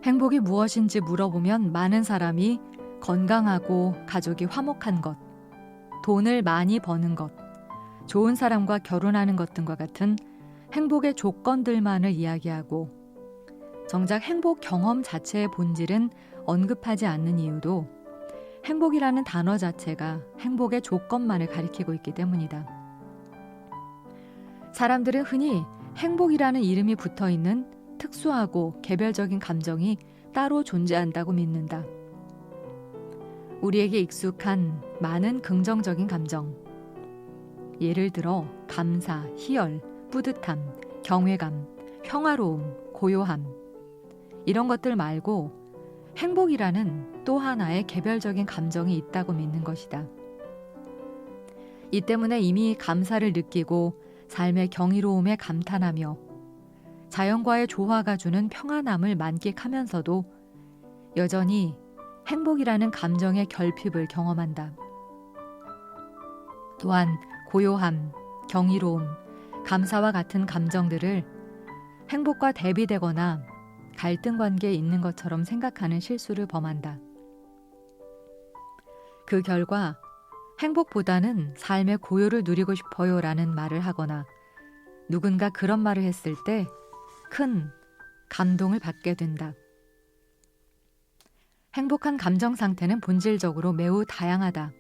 행복이 무엇인지 물어보면 많은 사람이 건강하고 가족이 화목한 것, 돈을 많이 버는 것, 좋은 사람과 결혼하는 것 등과 같은 행복의 조건들만을 이야기하고 정작 행복 경험 자체의 본질은 언급하지 않는 이유도 행복이라는 단어 자체가 행복의 조건만을 가리키고 있기 때문이다. 사람들은 흔히 행복이라는 이름이 붙어있는 특수하고 개별적인 감정이 따로 존재한다고 믿는다. 우리에게 익숙한 많은 긍정적인 감정, 예를 들어 감사, 희열, 뿌듯함, 경외감, 평화로움, 고요함, 이런 것들 말고 행복이라는 또 하나의 개별적인 감정이 있다고 믿는 것이다. 이 때문에 이미 감사를 느끼고 삶의 경이로움에 감탄하며 자연과의 조화가 주는 평안함을 만끽하면서도 여전히 행복이라는 감정의 결핍을 경험한다. 또한 고요함, 경이로움, 감사와 같은 감정들을 행복과 대비되거나 갈등 관계에 있는 것처럼 생각하는 실수를 범한다. 그 결과 행복보다는 삶의 고요를 누리고 싶어요라는 말을 하거나 누군가 그런 말을 했을 때 큰 감동을 받게 된다. 행복한 감정 상태는 본질적으로 매우 다양하다.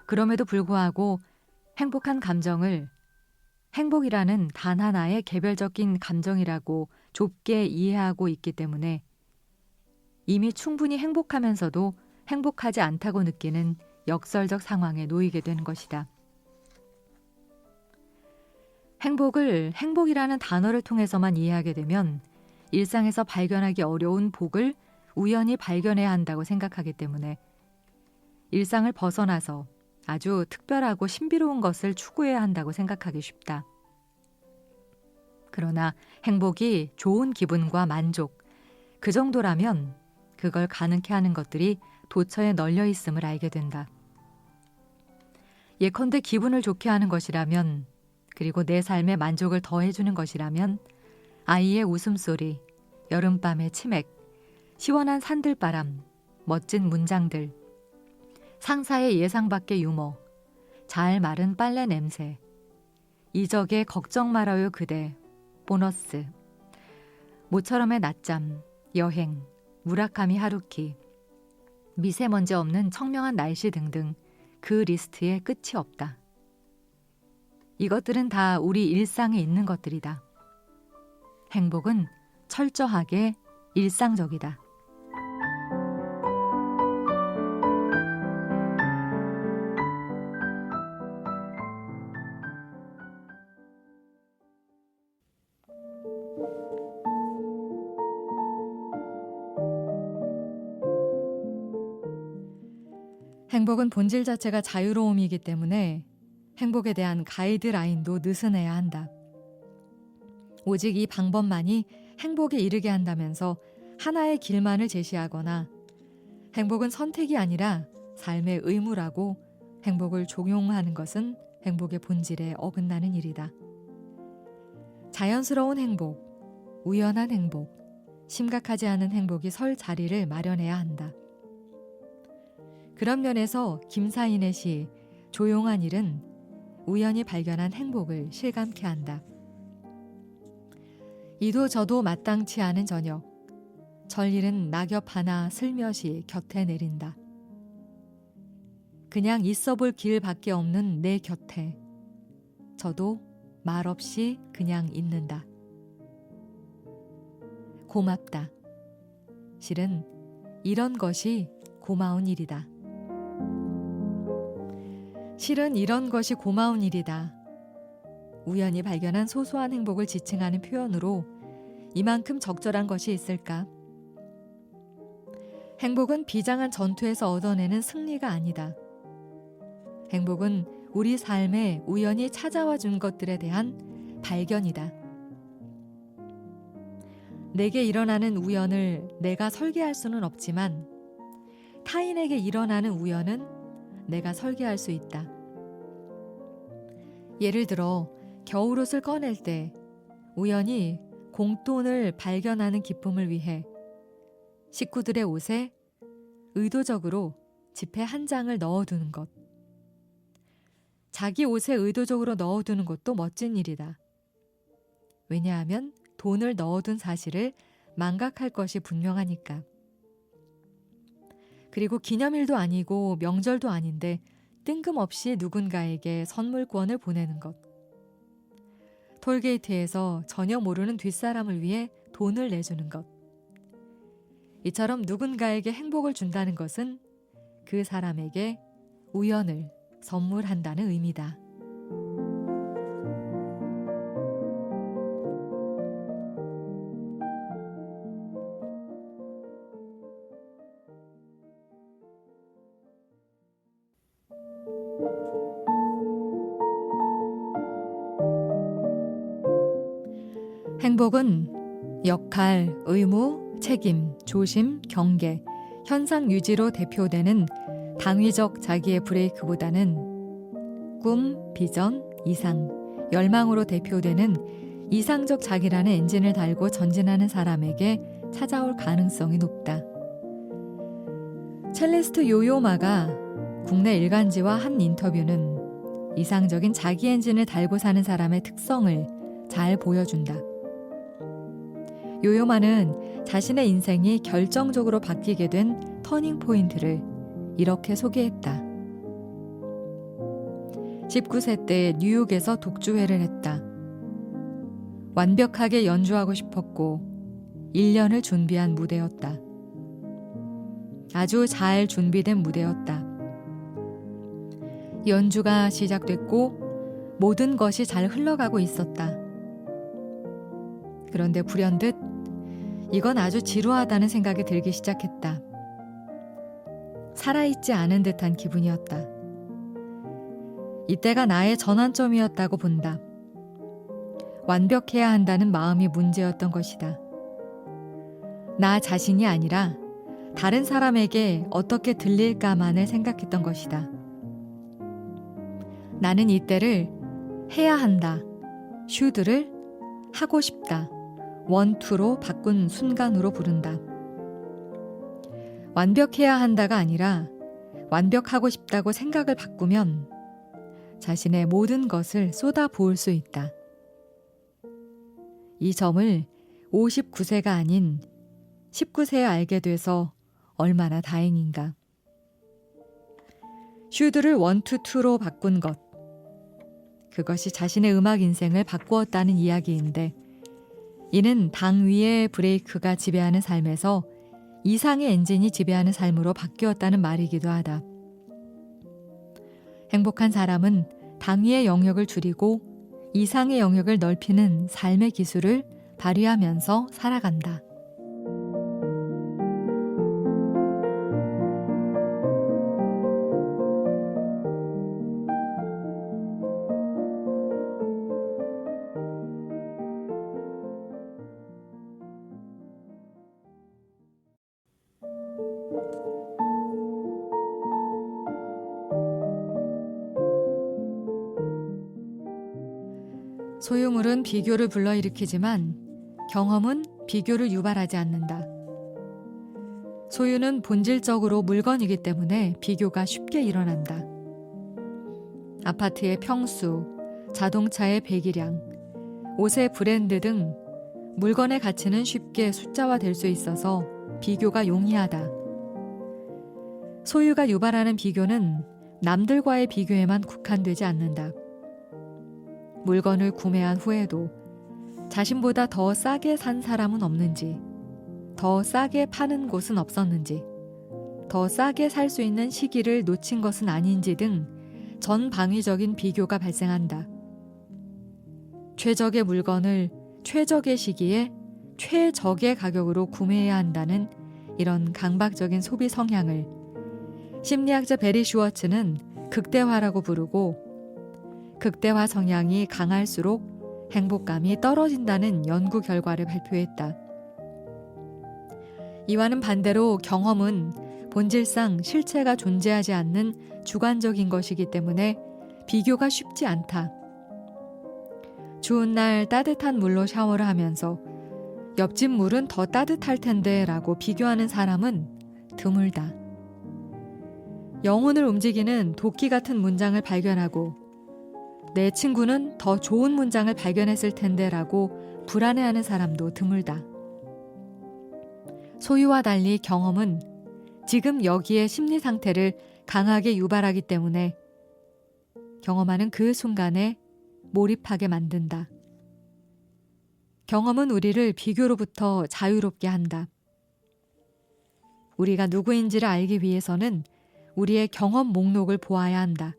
그럼에도 불구하고 행복한 감정을 행복이라는 단 하나의 개별적인 감정이라고 좁게 이해하고 있기 때문에 이미 충분히 행복하면서도 행복하지 않다고 느끼는 역설적 상황에 놓이게 되는 것이다. 행복을 행복이라는 단어를 통해서만 이해하게 되면 일상에서 발견하기 어려운 복을 우연히 발견해야 한다고 생각하기 때문에 일상을 벗어나서 아주 특별하고 신비로운 것을 추구해야 한다고 생각하기 쉽다. 그러나 행복이 좋은 기분과 만족, 그 정도라면 그걸 가능케 하는 것들이 도처에 널려 있음을 알게 된다. 예컨대 기분을 좋게 하는 것이라면, 그리고 내 삶에 만족을 더해주는 것이라면 아이의 웃음소리, 여름밤의 치맥, 시원한 산들바람, 멋진 문장들, 상사의 예상 밖의 유머, 잘 마른 빨래 냄새, 이적의 걱정 말아요 그대, 보너스, 모처럼의 낮잠, 여행, 무라카미 하루키, 미세먼지 없는 청명한 날씨 등등 그 리스트에 끝이 없다. 이것들은 다 우리 일상에 있는 것들이다. 행복은 철저하게 일상적이다. 행복은 본질 자체가 자유로움이기 때문에 행복에 대한 가이드라인도 느슨해야 한다. 오직 이 방법만이 행복에 이르게 한다면서 하나의 길만을 제시하거나 행복은 선택이 아니라 삶의 의무라고 행복을 종용하는 것은 행복의 본질에 어긋나는 일이다. 자연스러운 행복, 우연한 행복, 심각하지 않은 행복이 설 자리를 마련해야 한다. 그런 면에서 김사인의 시 조용한 일은 우연히 발견한 행복을 실감케 한다. 이도 저도 마땅치 않은 저녁, 전일은 낙엽 하나 슬며시 곁에 내린다. 그냥 있어 볼 길밖에 없는 내 곁에 저도 말없이 그냥 있는다. 고맙다. 실은 이런 것이 고마운 일이다. 실은 이런 것이 고마운 일이다. 우연히 발견한 소소한 행복을 지칭하는 표현으로 이만큼 적절한 것이 있을까? 행복은 비장한 전투에서 얻어내는 승리가 아니다. 행복은 우리 삶에 우연히 찾아와 준 것들에 대한 발견이다. 내게 일어나는 우연을 내가 설계할 수는 없지만 타인에게 일어나는 우연은 내가 설계할 수 있다. 예를 들어 겨울옷을 꺼낼 때 우연히 공돈을 발견하는 기쁨을 위해 식구들의 옷에 의도적으로 지폐 한 장을 넣어두는 것. 자기 옷에 의도적으로 넣어두는 것도 멋진 일이다. 왜냐하면 돈을 넣어둔 사실을 망각할 것이 분명하니까. 그리고 기념일도 아니고 명절도 아닌데 뜬금없이 누군가에게 선물권을 보내는 것. 톨게이트에서 전혀 모르는 뒷사람을 위해 돈을 내주는 것. 이처럼 누군가에게 행복을 준다는 것은 그 사람에게 우연을 선물한다는 의미다. 행복은 역할, 의무, 책임, 조심, 경계, 현상 유지로 대표되는 당위적 자기의 브레이크보다는 꿈, 비전, 이상, 열망으로 대표되는 이상적 자기라는 엔진을 달고 전진하는 사람에게 찾아올 가능성이 높다. 첼리스트 요요마가 국내 일간지와 한 인터뷰는 이상적인 자기 엔진을 달고 사는 사람의 특성을 잘 보여준다. 요요마는 자신의 인생이 결정적으로 바뀌게 된 터닝 포인트를 이렇게 소개했다. 19세 때 뉴욕에서 독주회를 했다. 완벽하게 연주하고 싶었고 1년을 준비한 무대였다. 아주 잘 준비된 무대였다. 연주가 시작됐고 모든 것이 잘 흘러가고 있었다. 그런데 불현듯 이건 아주 지루하다는 생각이 들기 시작했다. 살아있지 않은 듯한 기분이었다. 이때가 나의 전환점이었다고 본다. 완벽해야 한다는 마음이 문제였던 것이다. 나 자신이 아니라 다른 사람에게 어떻게 들릴까만을 생각했던 것이다. 나는 이때를 해야 한다, 슈드를 하고 싶다, 원투로 바꾼 순간으로 부른다. 완벽해야 한다가 아니라 완벽하고 싶다고 생각을 바꾸면 자신의 모든 것을 쏟아부을 수 있다. 이 점을 59세가 아닌 19세에 알게 돼서 얼마나 다행인가. 슈드를 원투 투로 바꾼 것. 그것이 자신의 음악 인생을 바꾸었다는 이야기인데 이는 당 위의 브레이크가 지배하는 삶에서 이상의 엔진이 지배하는 삶으로 바뀌었다는 말이기도 하다. 행복한 사람은 당 위의 영역을 줄이고 이상의 영역을 넓히는 삶의 기술을 발휘하면서 살아간다. 소유물은 비교를 불러일으키지만 경험은 비교를 유발하지 않는다. 소유는 본질적으로 물건이기 때문에 비교가 쉽게 일어난다. 아파트의 평수, 자동차의 배기량, 옷의 브랜드 등 물건의 가치는 쉽게 숫자화될 수 있어서 비교가 용이하다. 소유가 유발하는 비교는 남들과의 비교에만 국한되지 않는다. 물건을 구매한 후에도 자신보다 더 싸게 산 사람은 없는지, 더 싸게 파는 곳은 없었는지, 더 싸게 살 수 있는 시기를 놓친 것은 아닌지 등 전방위적인 비교가 발생한다. 최적의 물건을 최적의 시기에 최적의 가격으로 구매해야 한다는 이런 강박적인 소비 성향을 심리학자 베리 슈워츠는 극대화라고 부르고 극대화 성향이 강할수록 행복감이 떨어진다는 연구 결과를 발표했다. 이와는 반대로 경험은 본질상 실체가 존재하지 않는 주관적인 것이기 때문에 비교가 쉽지 않다. 추운 날 따뜻한 물로 샤워를 하면서 옆집 물은 더 따뜻할 텐데 라고 비교하는 사람은 드물다. 영혼을 움직이는 도끼 같은 문장을 발견하고 내 친구는 더 좋은 문장을 발견했을 텐데 라고 불안해하는 사람도 드물다. 소유와 달리 경험은 지금 여기의 심리 상태를 강하게 유발하기 때문에 경험하는 그 순간에 몰입하게 만든다. 경험은 우리를 비교로부터 자유롭게 한다. 우리가 누구인지를 알기 위해서는 우리의 경험 목록을 보아야 한다.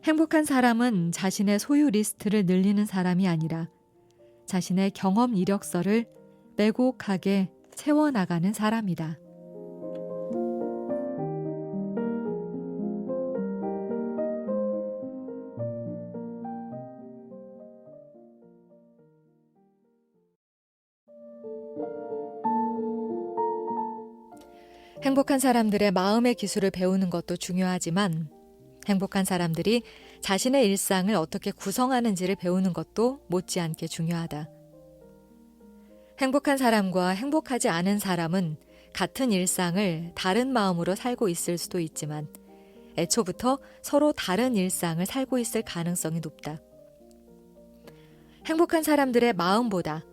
행복한 사람은 자신의 소유 리스트를 늘리는 사람이 아니라 자신의 경험 이력서를 빼곡하게 채워나가는 사람이다. 행복한 사람들의 마음의 기술을 배우는 것도 중요하지만 행복한 사람들이 자신의 일상을 어떻게 구성하는지를 배우는 것도 못지않게 중요하다. 행복한 사람과 행복하지 않은 사람은 같은 일상을 다른 마음으로 살고 있을 수도 있지만 애초부터 서로 다른 일상을 살고 있을 가능성이 높다. 행복한 사람들의 마음보다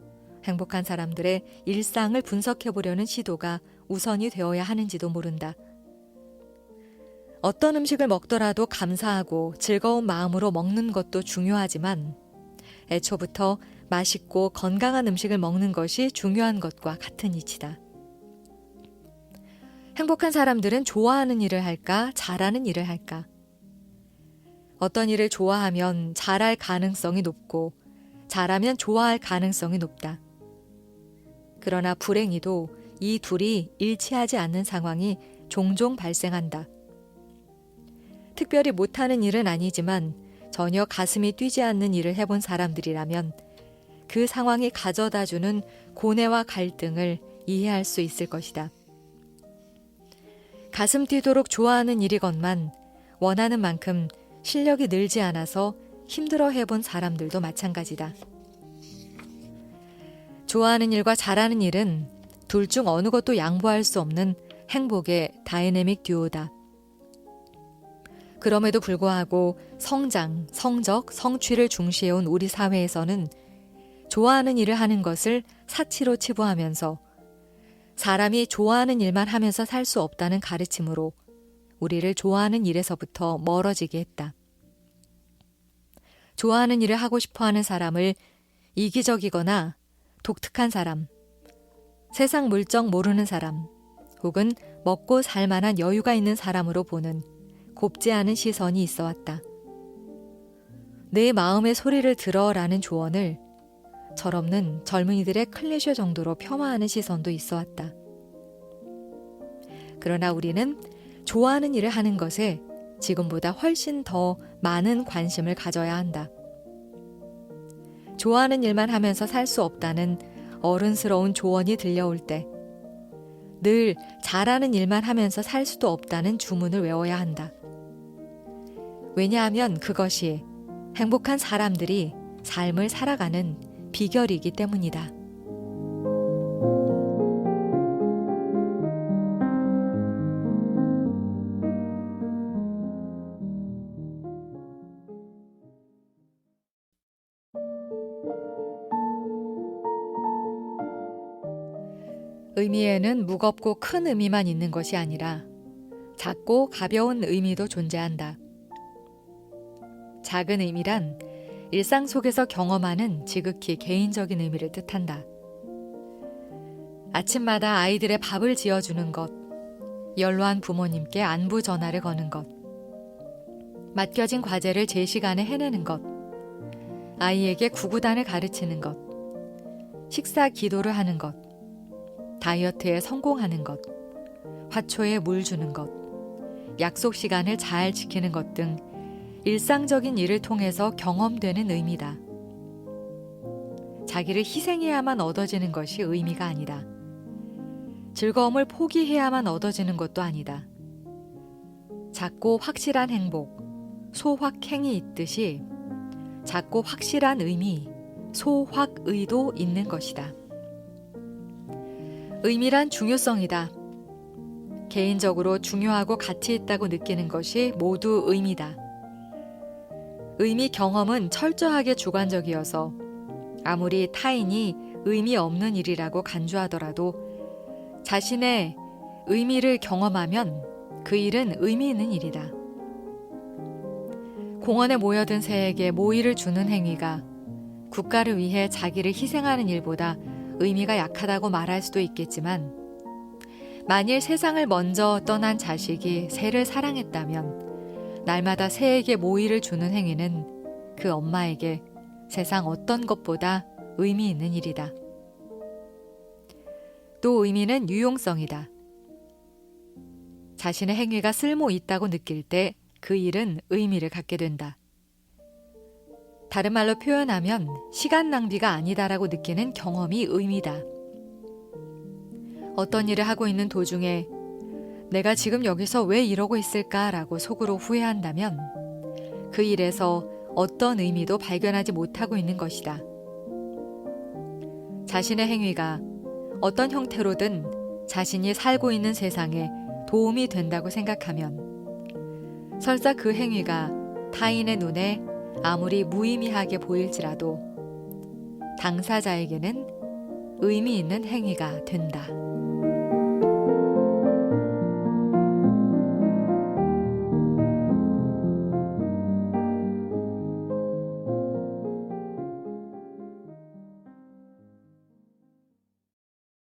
행복한 사람들의 일상을 분석해보려는 시도가 우선이 되어야 하는지도 모른다. 어떤 음식을 먹더라도 감사하고 즐거운 마음으로 먹는 것도 중요하지만 애초부터 맛있고 건강한 음식을 먹는 것이 중요한 것과 같은 이치다. 행복한 사람들은 좋아하는 일을 할까, 잘하는 일을 할까? 어떤 일을 좋아하면 잘할 가능성이 높고 잘하면 좋아할 가능성이 높다. 그러나 불행히도 이 둘이 일치하지 않는 상황이 종종 발생한다. 특별히 못하는 일은 아니지만 전혀 가슴이 뛰지 않는 일을 해본 사람들이라면 그 상황이 가져다주는 고뇌와 갈등을 이해할 수 있을 것이다. 가슴 뛰도록 좋아하는 일이건만 원하는 만큼 실력이 늘지 않아서 힘들어 해본 사람들도 마찬가지다. 좋아하는 일과 잘하는 일은 둘 중 어느 것도 양보할 수 없는 행복의 다이내믹 듀오다. 그럼에도 불구하고 성장, 성적, 성취를 중시해온 우리 사회에서는 좋아하는 일을 하는 것을 사치로 치부하면서 사람이 좋아하는 일만 하면서 살 수 없다는 가르침으로 우리를 좋아하는 일에서부터 멀어지게 했다. 좋아하는 일을 하고 싶어하는 사람을 이기적이거나 독특한 사람, 세상 물정 모르는 사람, 혹은 먹고 살 만한 여유가 있는 사람으로 보는 곱지 않은 시선이 있어 왔다. 내 마음의 소리를 들어라는 조언을 철없는 젊은이들의 클리셰 정도로 폄하하는 시선도 있어 왔다. 그러나 우리는 좋아하는 일을 하는 것에 지금보다 훨씬 더 많은 관심을 가져야 한다. 좋아하는 일만 하면서 살 수 없다는 어른스러운 조언이 들려올 때 늘 잘하는 일만 하면서 살 수도 없다는 주문을 외워야 한다. 왜냐하면 그것이 행복한 사람들이 삶을 살아가는 비결이기 때문이다. 의미에는 무겁고 큰 의미만 있는 것이 아니라 작고 가벼운 의미도 존재한다. 작은 의미란 일상 속에서 경험하는 지극히 개인적인 의미를 뜻한다. 아침마다 아이들의 밥을 지어주는 것, 연로한 부모님께 안부 전화를 거는 것, 맡겨진 과제를 제 시간에 해내는 것, 아이에게 구구단을 가르치는 것, 식사 기도를 하는 것, 다이어트에 성공하는 것, 화초에 물 주는 것, 약속 시간을 잘 지키는 것 등 일상적인 일을 통해서 경험되는 의미다. 자기를 희생해야만 얻어지는 것이 의미가 아니다. 즐거움을 포기해야만 얻어지는 것도 아니다. 작고 확실한 행복, 소확행이 있듯이 작고 확실한 의미, 소확의도 있는 것이다. 의미란 중요성이다. 개인적으로 중요하고 가치 있다고 느끼는 것이 모두 의미다. 의미 경험은 철저하게 주관적이어서 아무리 타인이 의미 없는 일이라고 간주하더라도 자신의 의미를 경험하면 그 일은 의미 있는 일이다. 공원에 모여든 새에게 모이를 주는 행위가 국가를 위해 자기를 희생하는 일보다 의미가 약하다고 말할 수도 있겠지만, 만일 세상을 먼저 떠난 자식이 새를 사랑했다면 날마다 새에게 모이를 주는 행위는 그 엄마에게 세상 어떤 것보다 의미 있는 일이다. 또 의미는 유용성이다. 자신의 행위가 쓸모 있다고 느낄 때 그 일은 의미를 갖게 된다. 다른 말로 표현하면 시간 낭비가 아니다라고 느끼는 경험이 의미다. 어떤 일을 하고 있는 도중에 내가 지금 여기서 왜 이러고 있을까라고 속으로 후회한다면 그 일에서 어떤 의미도 발견하지 못하고 있는 것이다. 자신의 행위가 어떤 형태로든 자신이 살고 있는 세상에 도움이 된다고 생각하면 설사 그 행위가 타인의 눈에 아무리 무의미하게 보일지라도 당사자에게는 의미 있는 행위가 된다.